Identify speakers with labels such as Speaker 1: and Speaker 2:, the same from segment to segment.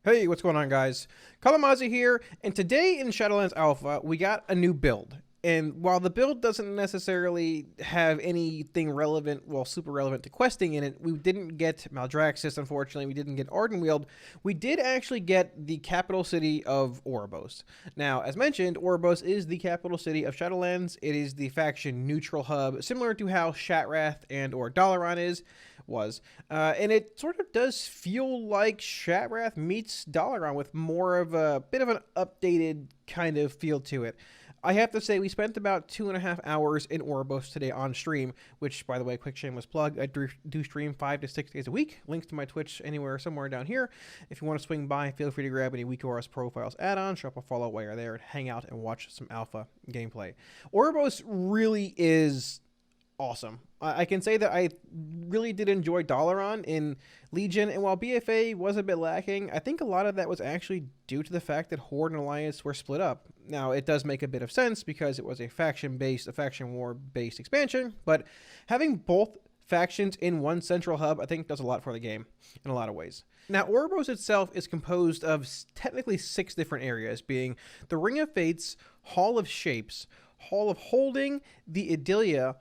Speaker 1: Hey, what's going on, guys? Kalamazi here, and today in Shadowlands Alpha, we got a new build. And while the build doesn't necessarily have anything relevant, well, super relevant to questing in it, we didn't get Maldraxxus, unfortunately, we didn't get Ardenweald, we did actually get the capital city of Oribos. Now, as mentioned, Oribos is the capital city of Shadowlands. It is the faction-neutral hub, similar to how Shattrath and or Dalaran was. And it sort of does feel like Shattrath meets Dalaran with more of a bit of an updated kind of feel to it. I have to say, we spent about 2.5 hours in Oribos today on stream, which, by the way, quick shameless plug, I do stream 5 to 6 days a week. Links to my Twitch anywhere, somewhere down here. If you want to swing by, feel free to grab any WeakORS Profiles add-ons, drop a follow while you're there, and hang out and watch some alpha gameplay. Oribos really is awesome. I can say that I really did enjoy Dalaran in Legion, and while BFA was a bit lacking, I think a lot of that was actually due to the fact that Horde and Alliance were split up. Now, it does make a bit of sense because it was a faction war-based expansion, but having both factions in one central hub, I think does a lot for the game in a lot of ways. Now, Oribos itself is composed of technically 6 different areas, being the Ring of Fates, Hall of Shapes, Hall of Holding, the Idylia,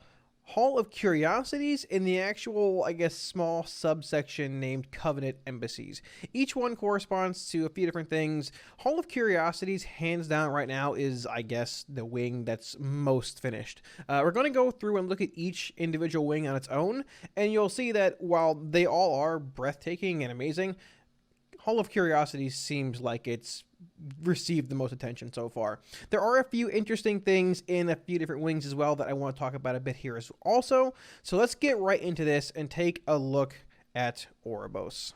Speaker 1: Hall of Curiosities, and the actual, I guess, small subsection named Covenant Embassies. Each one corresponds to a few different things. Hall of Curiosities, hands down right now, is, I guess, the wing that's most finished. We're going to go through and look at each individual wing on its own, and you'll see that while they all are breathtaking and amazing, Hall of Curiosities seems like it's received the most attention so far. There are a few interesting things in a few different wings as well that I want to talk about a bit here also. So let's get right into this and take a look at Oribos.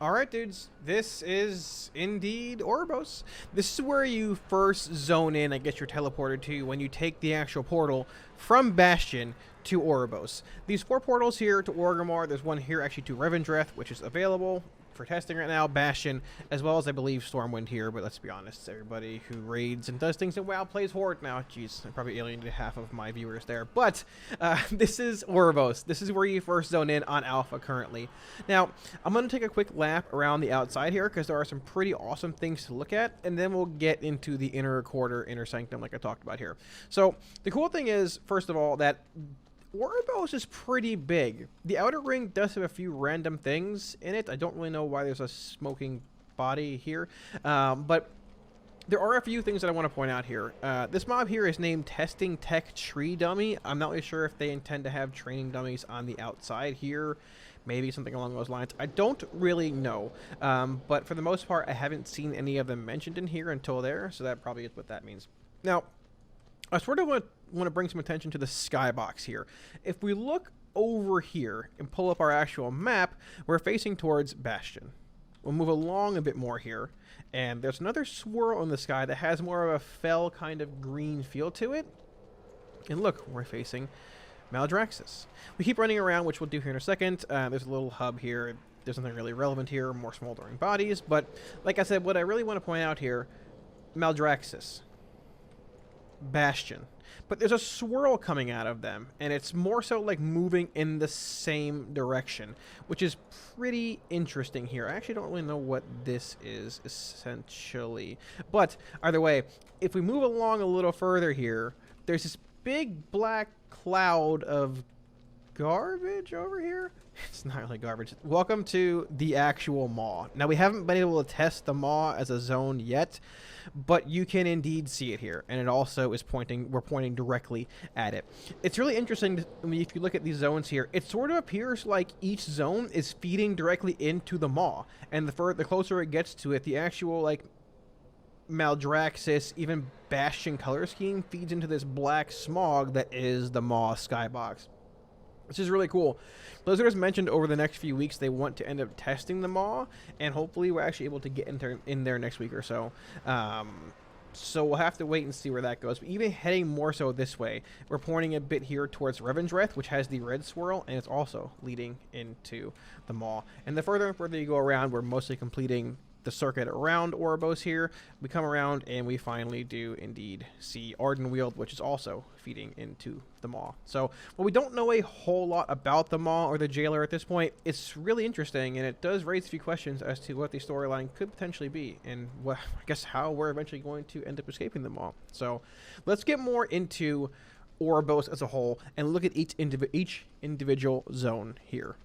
Speaker 1: Alright, dudes, this is indeed Oribos. This is where you first zone in, I guess you're teleported to when you take the actual portal from Bastion to Oribos. These 4 portals here to Orgrimmar, there's one here actually to Revendreth, which is available for testing right now, Bastion, as well as I believe Stormwind here, but let's be honest, everybody who raids and does things in WoW plays Horde now. Jeez, I probably alienated half of my viewers there, but this is Oribos. This is where you first zone in on Alpha currently. Now, I'm going to take a quick lap around the outside here because there are some pretty awesome things to look at, and then we'll get into the inner quarter, inner sanctum like I talked about here. So, the cool thing is, first of all, that Oribos is pretty big. The outer ring does have a few random things in it. I don't really know why there's a smoking body here, but there are a few things that I want to point out here. This mob here is named Testing Tech Tree Dummy. I'm not really sure if they intend to have training dummies on the outside here. Maybe something along those lines. I don't really know, but for the most part, I haven't seen any of them mentioned in here until there, so that probably is what that means. Now, I sort of want to bring some attention to the skybox here. If we look over here and pull up our actual map, we're facing towards Bastion. We'll move along a bit more here, and there's another swirl in the sky that has more of a fell kind of green feel to it. And look, we're facing Maldraxxus. We keep running around, which we'll do here in a second. There's a little hub here. There's nothing really relevant here, more smoldering bodies. But like I said, what I really want to point out here, Maldraxxus, Bastion, but there's a swirl coming out of them, and it's more so like moving in the same direction, which is pretty interesting here. I actually don't really know what this is essentially, but either way, if we move along a little further here, there's this big black cloud of garbage over here. It's not really garbage. Welcome to the actual maw. Now, we haven't been able to test the maw as a zone yet, but you can indeed see it here, and it also is we're pointing directly at it. It's really interesting. If you look at these zones here, it sort of appears like each zone is feeding directly into the maw, and the closer it gets to it, the actual like Maldraxxus, even Bastion color scheme feeds into this black smog that is the maw skybox, which is really cool. Blizzard has mentioned over the next few weeks they want to end up testing the maw, and hopefully we're actually able to get in there next week or so. So we'll have to wait and see where that goes. But even heading more so this way, we're pointing a bit here towards Revendreth, which has the red swirl, and it's also leading into the maw. And the further and further you go around, we're mostly completing the circuit around Oribos here, we come around and we finally do indeed see Ardenweald, which is also feeding into the Maw. So while we don't know a whole lot about the Maw or the Jailer at this point, it's really interesting, and it does raise a few questions as to what the storyline could potentially be, and what, I guess, how we're eventually going to end up escaping the Maw. So let's get more into Oribos as a whole and look at each individual zone here.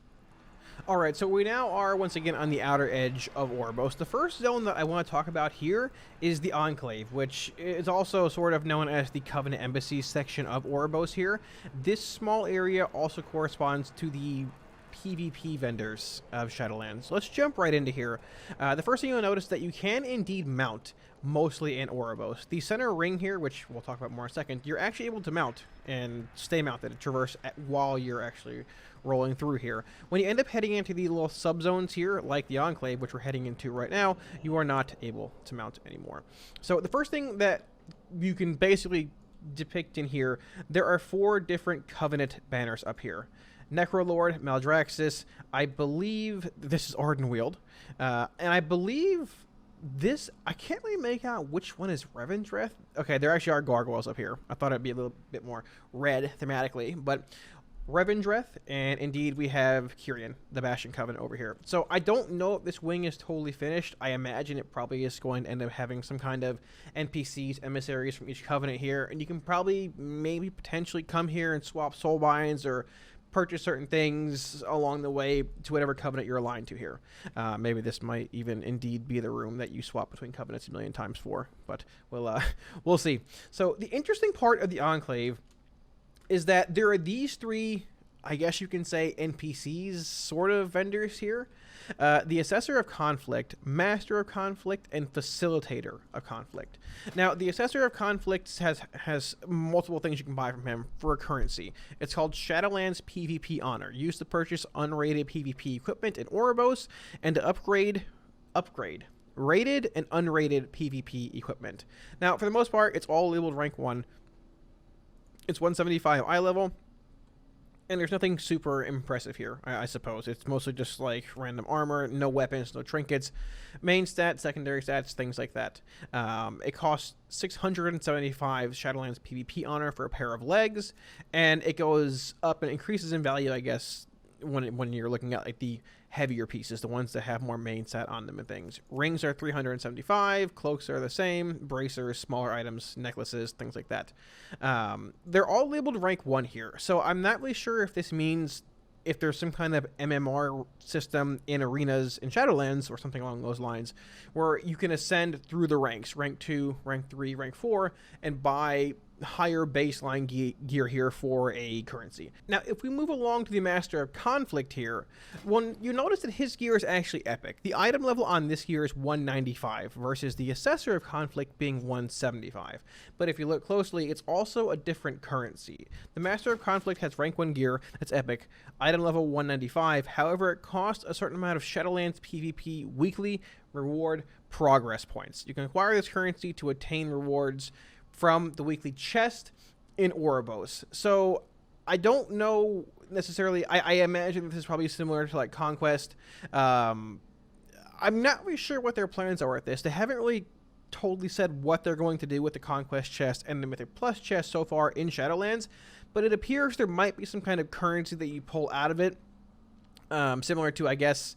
Speaker 1: Alright, so we now are once again on the outer edge of Oribos. The first zone that I want to talk about here is the Enclave, which is also sort of known as the Covenant Embassies section of Oribos here. This small area also corresponds to the PvP vendors of Shadowlands. So let's jump right into here. The first thing you'll notice is that you can indeed mount mostly in Oribos. The center ring here, which we'll talk about more in a second, you're actually able to mount and stay mounted and traverse while you're actually rolling through here. When you end up heading into the little subzones here, like the Enclave, which we're heading into right now, you are not able to mount anymore. So the first thing that you can basically depict in here, there are 4 different Covenant banners up here. Necrolord, Maldraxxus, I believe this is Ardenweald, and I believe this, I can't really make out which one is Revendreth. Okay, there actually are gargoyles up here. I thought it'd be a little bit more red thematically, but Revendreth, and indeed we have Kyrian, the Bastion Covenant over here. So I don't know if this wing is totally finished. I imagine it probably is going to end up having some kind of NPCs, emissaries from each Covenant here, and you can probably maybe potentially come here and swap soul binds or purchase certain things along the way to whatever Covenant you're aligned to here. Maybe this might even indeed be the room that you swap between Covenants a million times for, but we'll see. So the interesting part of the Enclave is that there are these 3, I guess you can say, NPCs sort of vendors here. The Assessor of Conflict, Master of Conflict, and Facilitator of Conflict. Now, the Assessor of Conflict has multiple things you can buy from him for a currency. It's called Shadowlands PvP Honor, used to purchase unrated PvP equipment in Oribos and to upgrade rated and unrated PvP equipment. Now, for the most part, it's all labeled rank 1. It's 175 eye level, and there's nothing super impressive here, I suppose. It's mostly just like random armor, no weapons, no trinkets, main stats, secondary stats, things like that. It costs 675 Shadowlands PvP honor for a pair of legs, and it goes up and increases in value, I guess, when you're looking at like the heavier pieces, the ones that have more main stat on them and things. Rings are 375, cloaks are the same, bracers, smaller items, necklaces, things like that. They're all labeled rank 1 here, so I'm not really sure if this means if there's some kind of MMR system in arenas in Shadowlands or something along those lines where you can ascend through the ranks, rank 2, rank 3, rank 4, and buy higher baseline gear here for a currency. Now, if we move along to the Master of Conflict here, you notice that his gear is actually epic. The item level on this gear is 195 versus the Assessor of Conflict being 175. But if you look closely, it's also a different currency. The Master of Conflict has rank 1 gear that's epic, item level 195. However, it costs a certain amount of Shadowlands PvP weekly reward progress points. You can acquire this currency to attain rewards from the weekly chest in Oribos. So I don't know necessarily. I imagine this is probably similar to like Conquest. I'm not really sure what their plans are with this. They haven't really totally said what they're going to do with the Conquest chest and the Mythic Plus chest so far in Shadowlands, but it appears there might be some kind of currency that you pull out of it, similar to, I guess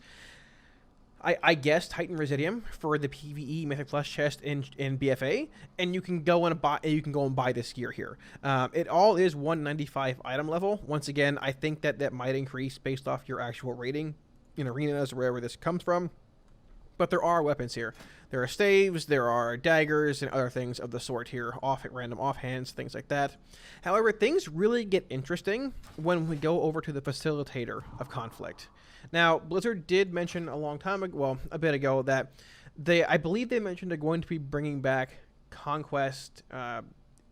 Speaker 1: Titan Residium for the PvE Mythic Plus chest in BFA, and you can go and buy this gear here. It all is 195 item level. Once again, I think that might increase based off your actual rating in arenas or wherever this comes from. But there are weapons here. There are staves, there are daggers, and other things of the sort here, random offhands, things like that. However, things really get interesting when we go over to the Facilitator of Conflict. Now, Blizzard did mention a long time ago, well, a bit ago, that I believe they mentioned they're going to be bringing back Conquest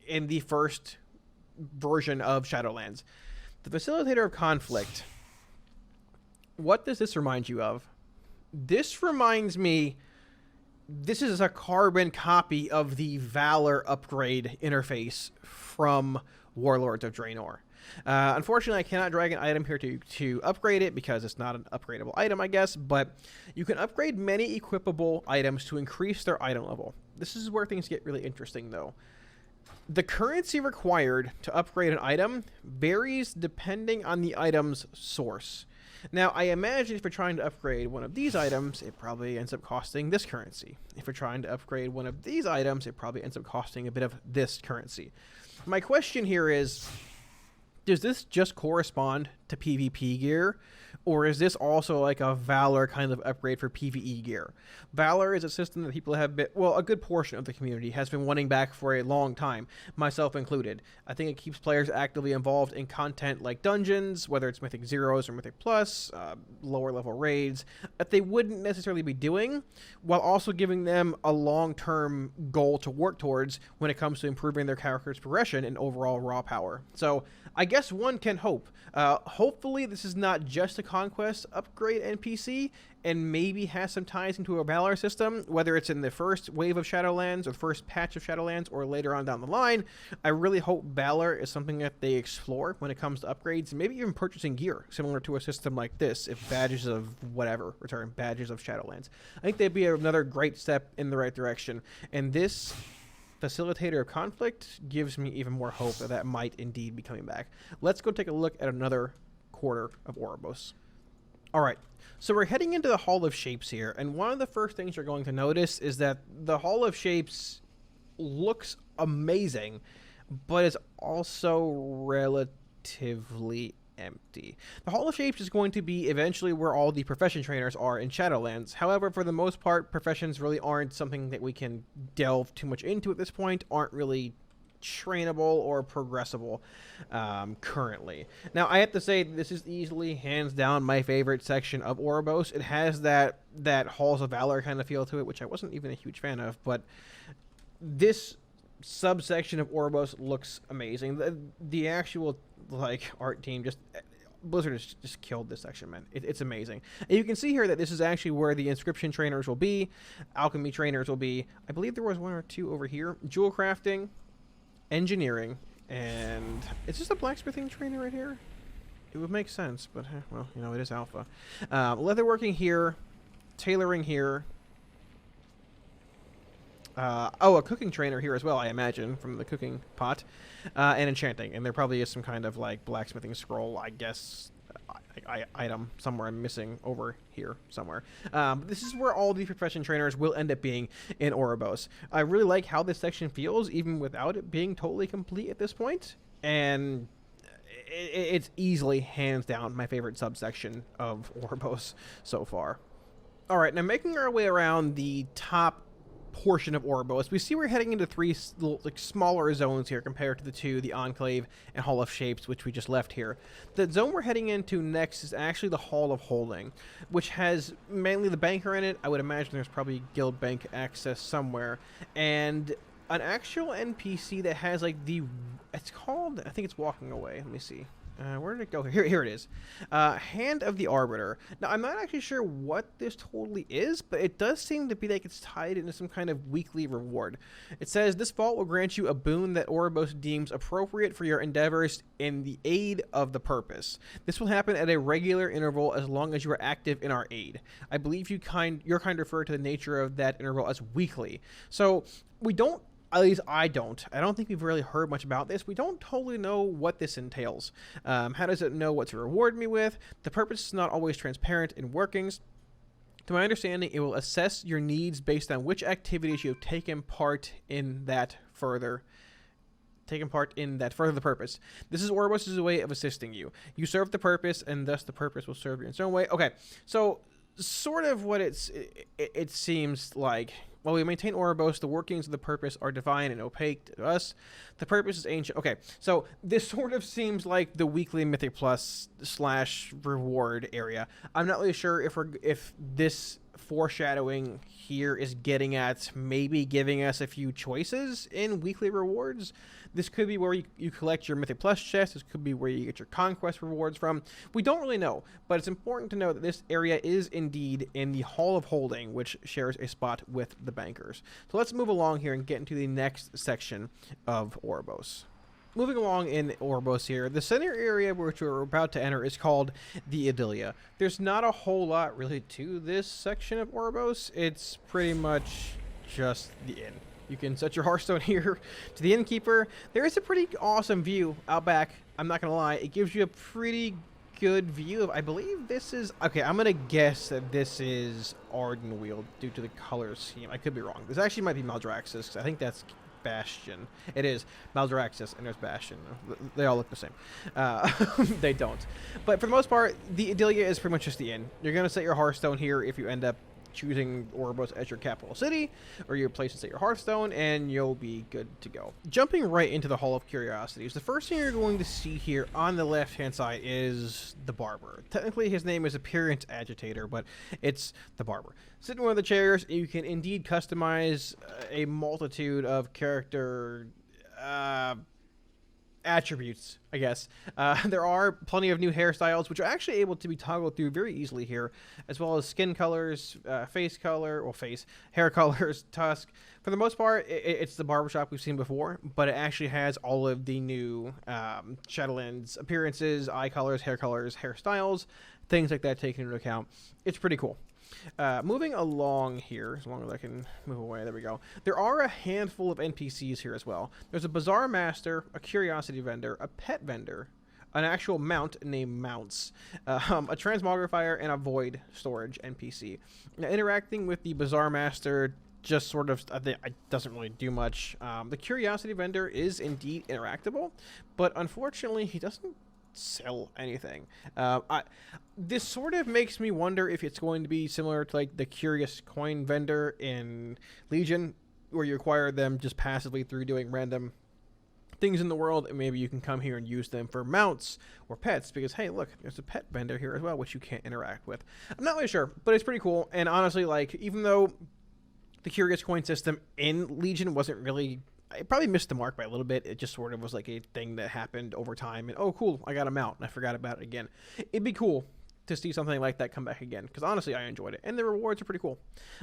Speaker 1: in the first version of Shadowlands. The Facilitator of Conflict, what does this remind you of? This reminds me, this is a carbon copy of the Valor upgrade interface from Warlords of Draenor. Unfortunately, I cannot drag an item here to upgrade it because it's not an upgradable item, I guess, but you can upgrade many equipable items to increase their item level. This is where things get really interesting, though. The currency required to upgrade an item varies depending on the item's source. Now, I imagine if you're trying to upgrade one of these items, it probably ends up costing this currency. If you're trying to upgrade one of these items, it probably ends up costing a bit of this currency. My question here is, does this just correspond to PvP gear, or is this also like a Valor kind of upgrade for PvE gear? Valor is a system that people have been, well, a good portion of the community has been wanting back for a long time, myself included. I think it keeps players actively involved in content like dungeons, whether it's Mythic Zeros or Mythic Plus, lower level raids, that they wouldn't necessarily be doing, while also giving them a long-term goal to work towards when it comes to improving their character's progression and overall raw power. So I guess one can hope. Hopefully this is not just a Conquest upgrade NPC and maybe has some ties into a Valor system, whether it's in the first wave of Shadowlands or the first patch of Shadowlands or later on down the line. I really hope Valor is something that they explore when it comes to upgrades, and maybe even purchasing gear similar to a system like this if badges of whatever return, badges of Shadowlands. I think they'd be another great step in the right direction, and this Facilitator of Conflict gives me even more hope that that might indeed be coming back. Let's go take a look at another quarter of Oribos. Alright, so we're heading into the Hall of Shapes here, and one of the first things you're going to notice is that the Hall of Shapes looks amazing, but is also relatively empty. The Hall of Shapes is going to be eventually where all the profession trainers are in Shadowlands. However, for the most part, professions really aren't something that we can delve too much into at this point, aren't really trainable or progressible currently. Now, I have to say, this is easily, hands down, my favorite section of Oribos. It has that Halls of Valor kind of feel to it, which I wasn't even a huge fan of, but this subsection of Oribos looks amazing. The actual like art team, Blizzard has just killed this section, man. It's amazing. And you can see here that this is actually where the inscription trainers will be, alchemy trainers will be. I believe there was one or two over here. Jewel crafting, engineering, and it's just a blacksmithing trainer right here. It would make sense, but well, you know, it is alpha. Leatherworking here, tailoring here. A cooking trainer here as well, I imagine, from the cooking pot, and enchanting. And there probably is some kind of like blacksmithing scroll, I guess, item somewhere I'm missing over here somewhere. This is where all the profession trainers will end up being in Oribos. I really like how this section feels, even without it being totally complete at this point. And it's easily, hands down, my favorite subsection of Oribos so far. All right, now making our way around the top portion of Oribos, we see we're heading into three like smaller zones here compared to the two, the Enclave and Hall of Shapes, which we just left here. The zone we're heading into next is actually the Hall of Holding, which has mainly the banker in it. I would imagine there's probably guild bank access somewhere, and an actual NPC that has like it's called, I think it's Walking Away. Let me see. Where did it go? Here it is. Hand of the Arbiter. Now, I'm not actually sure what this totally is, but it does seem to be like it's tied into some kind of weekly reward. It says, this vault will grant you a boon that Oribos deems appropriate for your endeavors in the aid of the purpose. This will happen at a regular interval as long as you are active in our aid. I believe you're kind refer to the nature of that interval as weekly. So, we don't, at least I don't think we've really heard much about this. We don't totally know what this entails. How does it know what to reward me with? The purpose is not always transparent in workings. To my understanding, it will assess your needs based on which activities you have taken part in that further the purpose. This is Oribos' way of assisting you. You serve the purpose, and thus the purpose will serve you in its own way. Okay, so sort of what it seems like. While we maintain Oribos, the workings of the purpose are divine and opaque to us. The purpose is ancient. Okay, so this sort of seems like the weekly Mythic Plus / reward area. I'm not really sure if this foreshadowing here is getting at maybe giving us a few choices in weekly rewards. This could be where you collect your Mythic Plus chest. This could be where you get your Conquest rewards from. We don't really know, but it's important to know that this area is indeed in the Hall of Holding, which shares a spot with the bankers. So let's move along here and get into the next section of Oribos. moving along in Oribos here, the center area which we're about to enter is called the Idylia. There's not a whole lot really to this section of Oribos. It's pretty much just the inn. You can set your Hearthstone here to the innkeeper. There is a pretty awesome view out back. I'm not going to lie. It gives you a pretty good view of, I believe this is, okay, I'm going to guess that this is Ardenweald due to the color scheme. I could be wrong. This actually might be Maldraxxus, because I think that's Bastion. It is Maldraxxus, and there's Bastion. They all look the same. They don't. But for the most part, the Idylia is pretty much just the inn. You're going to set your Hearthstone here if you end up choosing Oribos as your capital city, or your place to set your Hearthstone, and you'll be good to go. Jumping right into the Hall of Curiosities, the first thing you're going to see here on the left-hand side is the Barber. Technically, his name is Appearance Agitator, but it's the Barber. Sitting in one of the chairs, you can indeed customize a multitude of character attributes, I guess. There are plenty of new hairstyles, which are actually able to be toggled through very easily here, as well as skin colors, hair colors, tusk. For the most part, it's the barbershop we've seen before, but it actually has all of the new Shadowlands appearances, eye colors, hairstyles, things like that taken into account. It's pretty cool. Moving along here, as long as I can move away, there we go. There are a handful of NPCs here as well. There's a Bazaar Master, a Curiosity Vendor, a Pet Vendor, an actual mount named Mounts, a Transmogrifier, and a Void Storage NPC. Now, interacting with the Bazaar Master just sort of it doesn't really do much. The Curiosity Vendor is indeed interactable, but unfortunately he doesn't sell anything. This sort of makes me wonder if it's going to be similar to like the Curious Coin Vendor in Legion, where you acquire them just passively through doing random things in the world, and maybe you can come here and use them for mounts or pets, because hey, look, there's a pet vendor here as well, which you can't interact with. I'm not really sure, but it's pretty cool. And honestly, like, even though the Curious Coin system in Legion wasn't really, it probably missed the mark by a little bit. It just sort of was like a thing that happened over time, and oh cool, I got a mount and I forgot about it again. It'd be cool to see something like that come back again, because honestly I enjoyed it, and the rewards are pretty cool.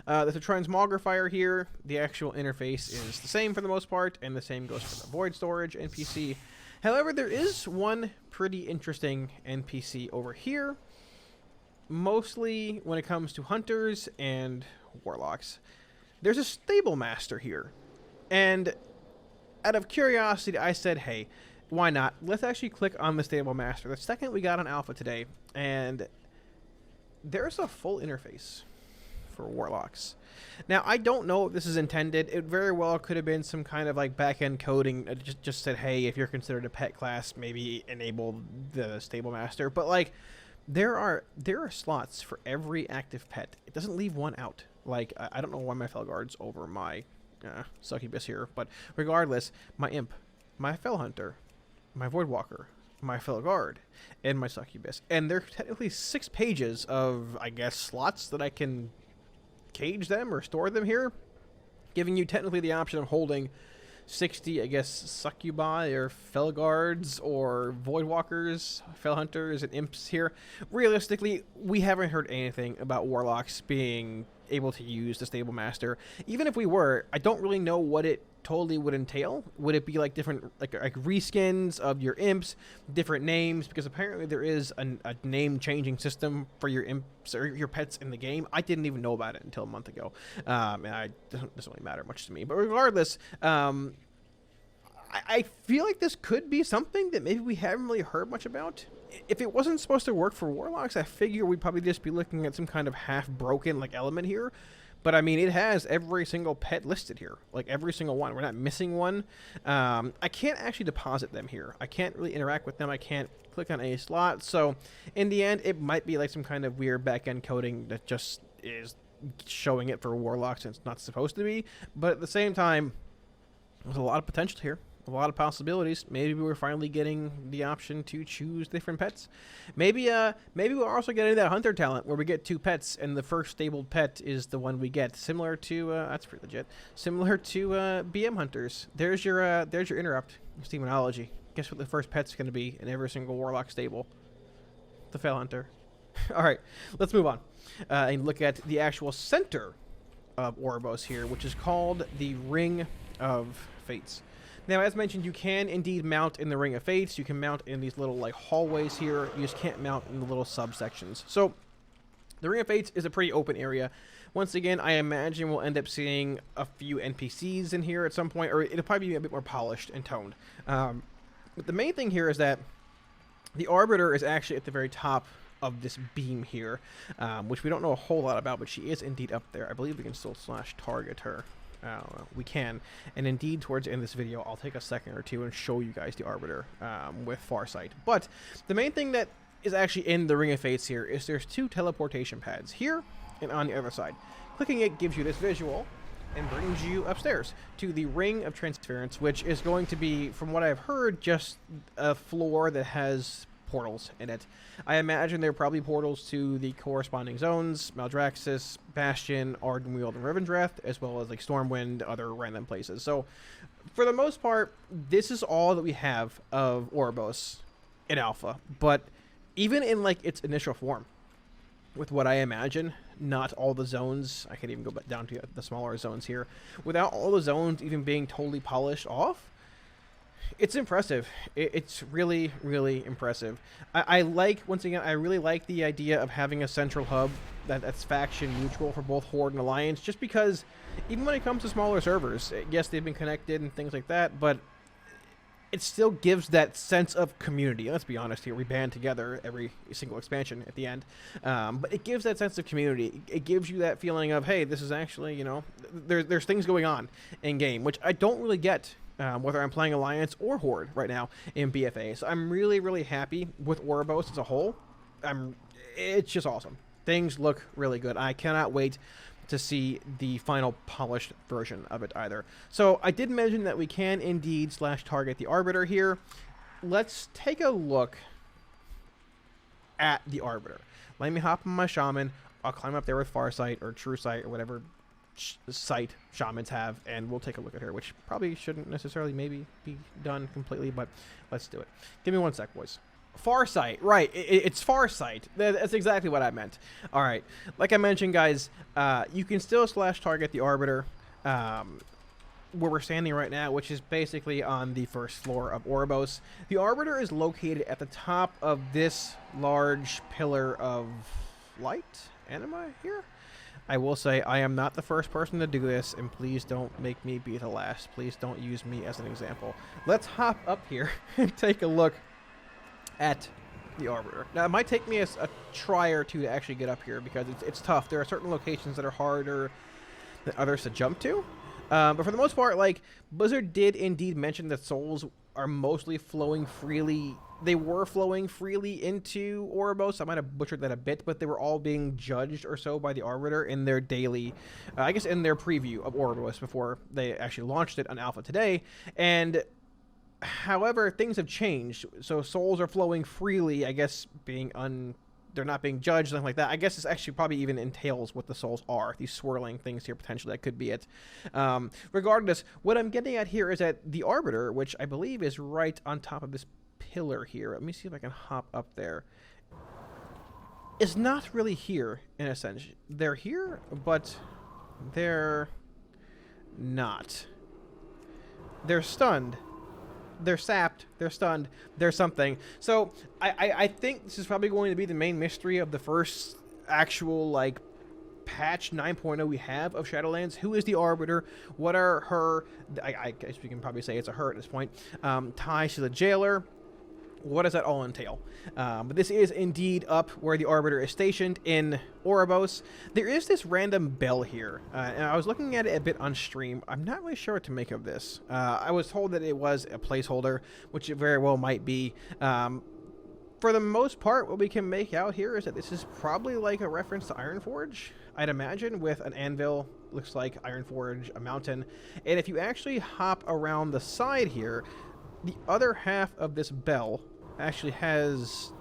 Speaker 1: There's a Transmogrifier here. The actual interface is the same for the most part, and the same goes for the Void Storage NPC. However, there is one pretty interesting NPC over here, mostly when it comes to hunters and warlocks. There's a Stable Master here, and out of curiosity I said, hey, why not? Let's actually click on the Stable Master, the second we got on Alpha today, and there's a full interface for warlocks. Now, I don't know if this is intended. It very well could have been some kind of like back-end coding that just said, hey, if you're considered a pet class, maybe enable the Stable Master. But like, there are slots for every active pet. It doesn't leave one out. Like, I don't know why my Felguard's over my Succubus here, but regardless, my Imp, my Fel Hunter, my Voidwalker, my Felguard, and my Succubus. And there are technically 6 pages of, I guess, slots that I can cage them or store them here, giving you technically the option of holding 60, I guess, Succubi or Felguards or Voidwalkers, Fel Hunters, and Imps here. Realistically, we haven't heard anything about Warlocks being able to use the Stable Master. Even if we were, I don't really know what it totally would entail. Would it be like different like reskins of your imps, different names? Because apparently there is a name changing system for your imps or your pets in the game. I didn't even know about it until a month ago, and it doesn't really matter much to me. But regardless, I feel like this could be something that maybe we haven't really heard much about. If it wasn't supposed to work for Warlocks, I figure we'd probably just be looking at some kind of half-broken like element here. But I mean, it has every single pet listed here, like every single one. We're not missing one. I can't actually deposit them here. I can't really interact with them. I can't click on a slot. So in the end, it might be like some kind of weird back-end coding that just is showing it for Warlocks and it's not supposed to be. But at the same time, there's a lot of potential here. A lot of possibilities. Maybe we're finally getting the option to choose different pets. Maybe we're also getting that hunter talent where we get 2 pets and the first stabled pet is the one we get. Similar to that's pretty legit. Similar to BM hunters. There's your interrupt. Demonology. Guess what the first pet's going to be in every single Warlock stable? The Fel Hunter. All right, let's move on and look at the actual center of Oribos here, which is called the Ring of Fates. Now, as mentioned, you can indeed mount in the Ring of Fates. You can mount in these little like hallways here. You just can't mount in the little subsections. So the Ring of Fates is a pretty open area. Once again, I imagine we'll end up seeing a few NPCs in here at some point, or it'll probably be a bit more polished and toned. But the main thing here is that the Arbiter is actually at the very top of this beam here, which we don't know a whole lot about, but she is indeed up there. I believe we can still slash target her. We can. And indeed, towards the end of this video, I'll take a second or two and show you guys the Arbiter with Farsight. But the main thing that is actually in the Ring of Fates here is there's 2 teleportation pads here and on the other side. Clicking it gives you this visual and brings you upstairs to the Ring of Transference, which is going to be, from what I've heard, just a floor that has portals in it. I imagine there are probably portals to the corresponding zones, Maldraxxus, Bastion, Ardenweald, and Revendreth, as well as like Stormwind, other random places. So, for the most part, this is all that we have of Oribos in Alpha. But even in like its initial form, with what I imagine, not all the zones, I can even go back down to the smaller zones here, without all the zones even being totally polished off, it's impressive. It's really, really impressive. I like, once again, I really like the idea of having a central hub that's faction neutral for both Horde and Alliance, just because even when it comes to smaller servers, yes, they've been connected and things like that, but it still gives that sense of community. Let's be honest here, we band together every single expansion at the end. But it gives that sense of community. It gives you that feeling of, hey, this is actually, you know, there's things going on in game, which I don't really get whether I'm playing Alliance or Horde right now in BFA. So I'm really, really happy with Oribos as a whole. It's just awesome. Things look really good. I cannot wait to see the final polished version of it either. So I did mention that we can indeed slash target the Arbiter here. Let's take a look at the Arbiter. Let me hop on my Shaman. I'll climb up there with Farsight or True Sight or whatever sight Shamans have, and we'll take a look at her, which probably shouldn't necessarily maybe be done completely, but let's do it. Give me one sec, boys. Farsight, right, it's Farsight. That's exactly what I meant. All right, like I mentioned, guys, you can still slash target the Arbiter where we're standing right now, which is basically on the first floor of Oribos. The Arbiter is located at the top of this large pillar of light, anima here. I will say I am not the first person to do this, and please don't make me be the last. Please don't use me as an example. Let's hop up here and take a look at the Arbiter. Now, it might take me a try or two to actually get up here because it's tough. There are certain locations that are harder than others to jump to. But for the most part, like, Blizzard did indeed mention that souls are mostly flowing freely. They were flowing freely into Oribos. I might have butchered that a bit, but they were all being judged or so by the Arbiter in their daily, I guess in their preview of Oribos before they actually launched it on Alpha today. And however, things have changed. So souls are flowing freely, I guess they're not being judged, something like that. I guess this actually probably even entails what the souls are. These swirling things here, potentially, that could be it. Regardless, what I'm getting at here is that the Arbiter, which I believe is right on top of this pillar here. Let me see if I can hop up there. Is not really here, in a sense. They're here, but they're not. They're stunned. They're sapped, they're stunned, they're something. So I think this is probably going to be the main mystery of the first actual like patch 9.0 we have of Shadowlands. Who is the Arbiter? What are her, I guess we can probably say it's a her at this point, ties to the Jailer? What does that all entail? But this is indeed up where the Arbiter is stationed in Oribos. There is this random bell here, and I was looking at it a bit on stream. I'm not really sure what to make of this. I was told that it was a placeholder, which it very well might be. For the most part, what we can make out here is that this is probably like a reference to Ironforge, I'd imagine, with an anvil. Looks like Ironforge, a mountain. And if you actually hop around the side here, the other half of this bell actually has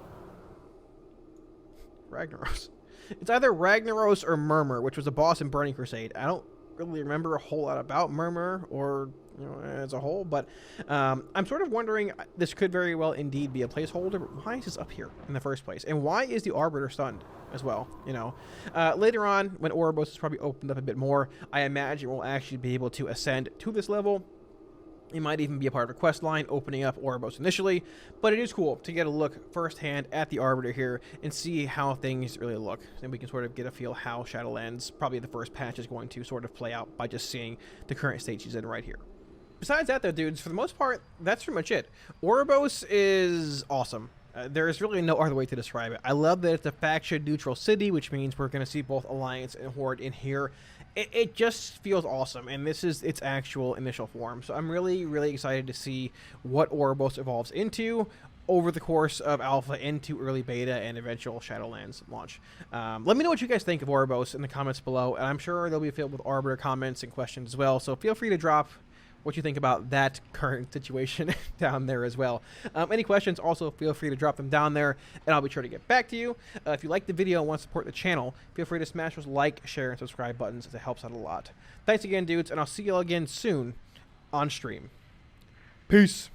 Speaker 1: Ragnaros. It's either Ragnaros or Murmur, which was a boss in Burning Crusade. I don't really remember a whole lot about Murmur or, you know, as a whole, but I'm sort of wondering, this could very well indeed be a placeholder, but why is this up here in the first place? And why is the Arbiter stunned as well, you know? Later on, when Oribos is probably opened up a bit more, I imagine we'll actually be able to ascend to this level It might even be a part of a quest line opening up Oribos initially, but it is cool to get a look firsthand at the Arbiter here and see how things really look. And we can sort of get a feel how Shadowlands, probably the first patch, is going to sort of play out by just seeing the current state she's in right here. Besides that, though, dudes, for the most part, that's pretty much it. Oribos is awesome. There is really no other way to describe it. I love that it's a faction-neutral city, which means we're going to see both Alliance and Horde in here. It just feels awesome, and this is its actual initial form. So I'm really, really excited to see what Oribos evolves into over the course of Alpha into early beta and eventual Shadowlands launch. Let me know what you guys think of Oribos in the comments below, and I'm sure they'll be filled with Arbiter comments and questions as well, so feel free to drop what you think about that current situation down there as well. Any questions, also feel free to drop them down there, and I'll be sure to get back to you. If you like the video and want to support the channel, feel free to smash those like, share, and subscribe buttons, as it helps out a lot. Thanks again, dudes, and I'll see you all again soon on stream. Peace.